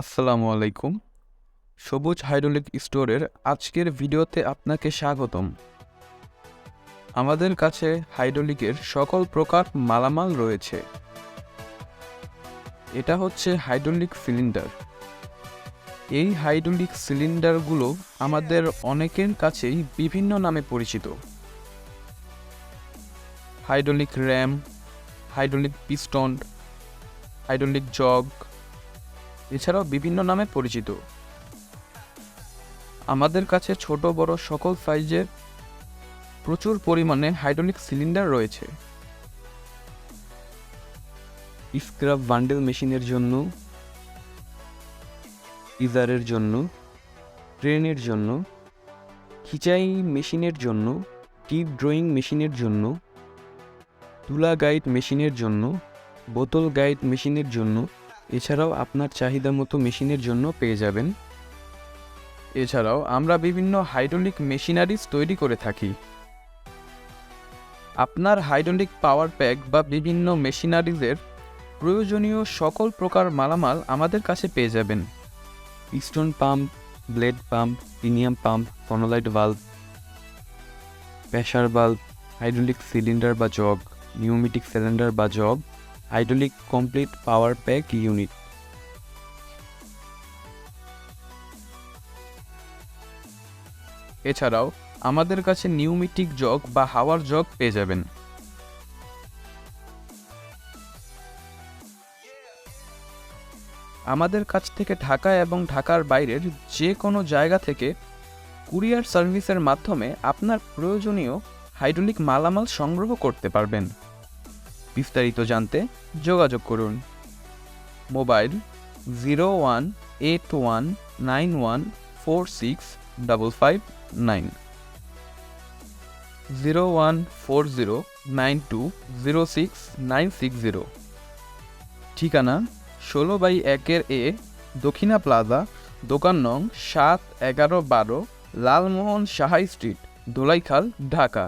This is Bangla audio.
আসসালামু আলাইকুম। সবুজ হাইড্রোলিক স্টোরের আজকের ভিডিওতে আপনাকে স্বাগতম। আমাদের কাছে হাইড্রোলিকের সকল প্রকার মালামাল রয়েছে। এটা হচ্ছে হাইড্রোলিক সিলিন্ডার। এই হাইড্রোলিক সিলিন্ডারগুলো আমাদের অনেকের কাছেই বিভিন্ন নামে পরিচিত। Hydraulic RAM, hydraulic piston, hydraulic jug, এছাড়াও বিভিন্ন নামে পরিচিত। আমাদের কাছে ছোট বড় সকল সাইজের প্রচুর পরিমাণে হাইড্রোলিক সিলিন্ডার রয়েছে। স্ক্রাব বান্ডেল মেশিনের জন্য, ইজারের জন্য, ট্রেনের জন্য, খিচাই মেশিনের জন্য, টিপ ড্রয়িং মেশিনের জন্য, তুলা গাইড মেশিনের জন্য, বোতল গাইড মেশিনের জন্য, এছাড়াও আপনার চাহিদা মতো মেশিনের জন্য পেয়ে যাবেন। এছাড়াও আমরা বিভিন্ন হাইড্রোলিক মেশিনারিজ তৈরি করে থাকি। আপনার হাইড্রোলিক পাওয়ার প্যাক বা বিভিন্ন মেশিনারিজের প্রয়োজনীয় সকল প্রকার মালামাল আমাদের কাছে পেয়ে যাবেন। Piston pump, blade pump, premium pump, ফনোলাইট valve, pressure valve, hydraulic cylinder বা জগ, নিউমেটিক সিলিন্ডার বা jack, hydraulic complete power pack unit. এছাড়াও আমাদের কাছে নিউমেটিক জগ বা হাওয়ার জগ পেয়ে যাবেন। আমাদের কাছ থেকে ঢাকা এবং ঢাকার বাইরের যে কোনো জায়গা থেকে কুরিয়ার সার্ভিসের মাধ্যমে আপনার প্রয়োজনীয় হাইড্রোলিক মালামাল সংগ্রহ করতে পারবেন। বিস্তারিত জানতে যোগাযোগ করুন। মোবাইল 018191465559, 014092069660। ঠিকানা 16/1 দক্ষিণা প্লাজা, দোকান নং 7, 11, 12, লালমোহন সাহা স্ট্রিট, ধোলাইখাল, ঢাকা।